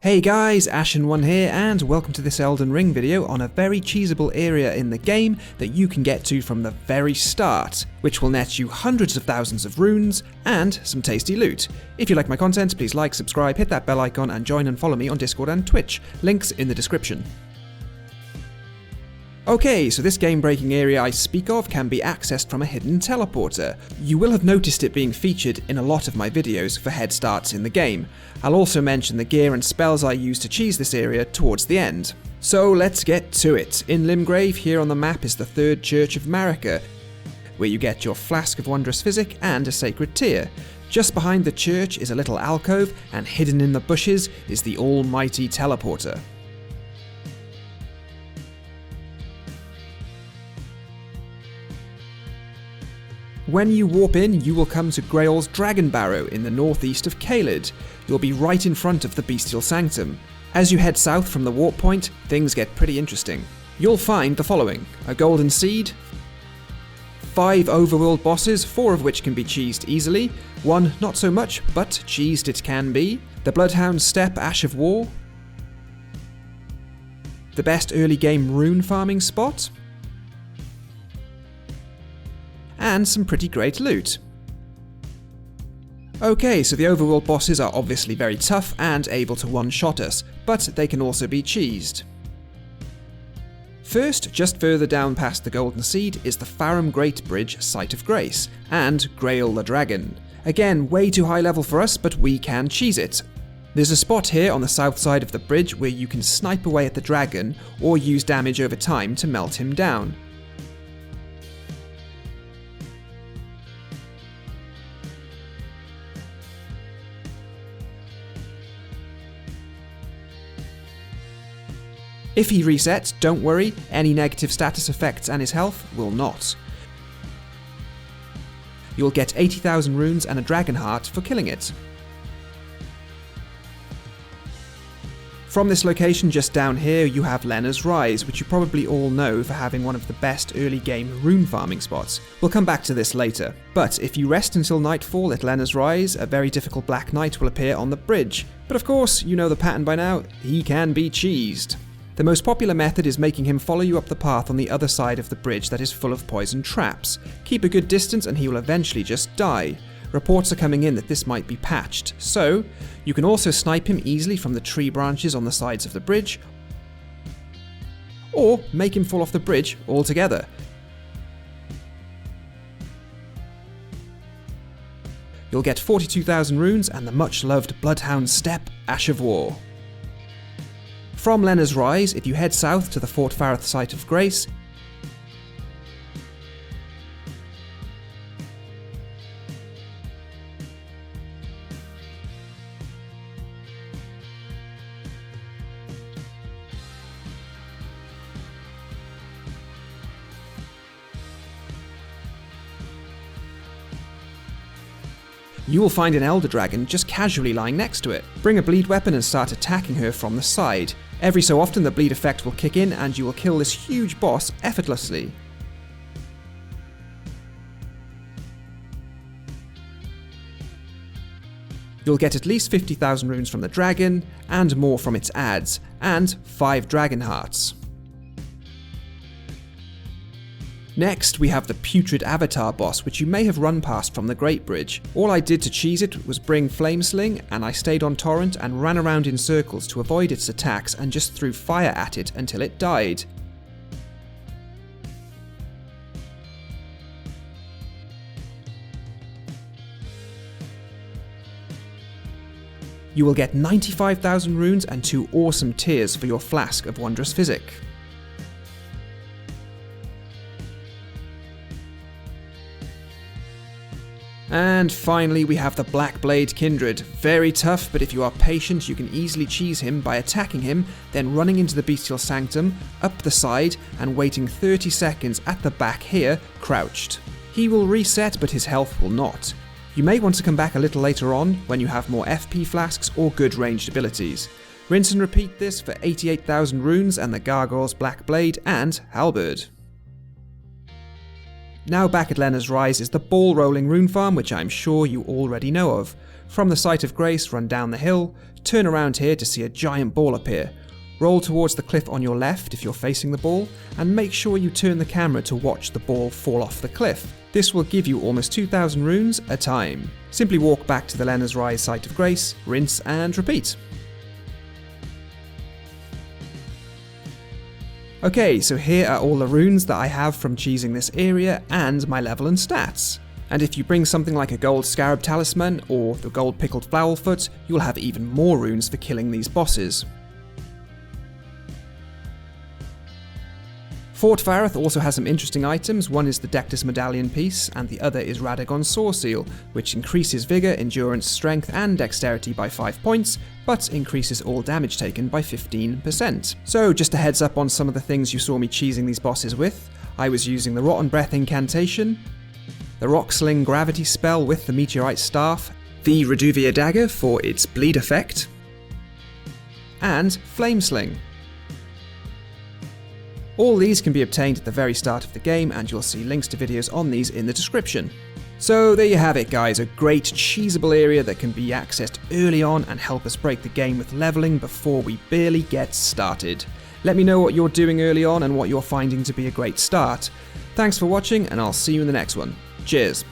Hey guys, Ashen1 here, and welcome to this Elden Ring video on a very cheesable area in the game that you can get to from the very start, which will net you hundreds of thousands of runes and some tasty loot. If you like my content, please like, subscribe, hit that bell icon, and join and follow me on Discord and Twitch. Links in the description. Okay, so this game-breaking area I speak of can be accessed from a hidden teleporter. You will have noticed it being featured in a lot of my videos for head starts in the game. I'll also mention the gear and spells I use to cheese this area towards the end. So let's get to it. In Limgrave, here on the map, is the third Church of Marika, where you get your Flask of Wondrous Physic and a Sacred Tear. Just behind the church is a little alcove, and hidden in the bushes is the almighty teleporter. When you warp in, you will come to Greyoll's Dragon Barrow in the northeast of Caelid. You'll be right in front of the Bestial Sanctum. As you head south from the warp point, things get pretty interesting. You'll find the following: a golden seed, 5 overworld bosses, 4 of which can be cheesed easily, 1 not so much, but cheesed it can be, the Bloodhound Steppe Ash of War, the best early game rune farming spot, and some pretty great loot. Okay, so the overworld bosses are obviously very tough and able to one-shot us, but they can also be cheesed. First, just further down past the Golden Seed, is the Farum Great Bridge Site of Grace, and Greyll the Dragon. Again, way too high level for us, but we can cheese it. There's a spot here on the south side of the bridge where you can snipe away at the dragon, or use damage over time to melt him down. If he resets, don't worry, any negative status effects and his health will not. You'll get 80,000 runes and a dragon heart for killing it. From this location just down here, you have Lenna's Rise, which you probably all know for having one of the best early game rune farming spots. We'll come back to this later. But if you rest until nightfall at Lenna's Rise, a very difficult Black Knight will appear on the bridge. But of course, you know the pattern by now, he can be cheesed. The most popular method is making him follow you up the path on the other side of the bridge that is full of poison traps. Keep a good distance and he will eventually just die. Reports are coming in that this might be patched, so you can also snipe him easily from the tree branches on the sides of the bridge, or make him fall off the bridge altogether. You'll get 42,000 runes and the much loved Bloodhound Steppe Ash of War. From Lenna's Rise, if you head south to the Fort Fareth Site of Grace, you will find an Elder Dragon just casually lying next to it. Bring a bleed weapon and start attacking her from the side. Every so often the bleed effect will kick in and you will kill this huge boss effortlessly. You'll get at least 50,000 runes from the dragon, and more from its adds, and 5 dragon hearts. Next, we have the Putrid Avatar boss, which you may have run past from the Great Bridge. All I did to cheese it was bring Flame Sling, and I stayed on Torrent and ran around in circles to avoid its attacks and just threw fire at it until it died. You will get 95,000 runes and 2 awesome tears for your Flask of Wondrous Physic. And finally we have the Black Blade Kindred. Very tough, but if you are patient you can easily cheese him by attacking him, then running into the Bestial Sanctum, up the side, and waiting 30 seconds at the back here, crouched. He will reset, but his health will not. You may want to come back a little later on, when you have more FP flasks or good ranged abilities. Rinse and repeat this for 88,000 runes and the Gargoyle's Black Blade and Halberd. Now back at Lenna's Rise is the ball rolling rune farm, which I'm sure you already know of. From the site of grace, run down the hill, turn around here to see a giant ball appear. Roll towards the cliff on your left if you're facing the ball, and make sure you turn the camera to watch the ball fall off the cliff. This will give you almost 2,000 runes a time. Simply walk back to the Lenna's Rise site of grace, rinse and repeat. Okay, so here are all the runes that I have from cheesing this area and my level and stats. And if you bring something like a gold scarab talisman or the gold pickled flowelfoot, you'll have even more runes for killing these bosses. Fort Vareth also has some interesting items. One is the Dectus Medallion piece, and the other is Radagon's Saw Seal, which increases Vigour, Endurance, Strength and Dexterity by 5 points, but increases all damage taken by 15%. So just a heads up on some of the things you saw me cheesing these bosses with. I was using the Rotten Breath Incantation, the Rock Sling Gravity spell with the Meteorite Staff, the Reduvia Dagger for its bleed effect, and Flame Sling. All these can be obtained at the very start of the game, and you'll see links to videos on these in the description. So there you have it guys, a great cheesable area that can be accessed early on and help us break the game with leveling before we barely get started. Let me know what you're doing early on and what you're finding to be a great start. Thanks for watching, and I'll see you in the next one. Cheers.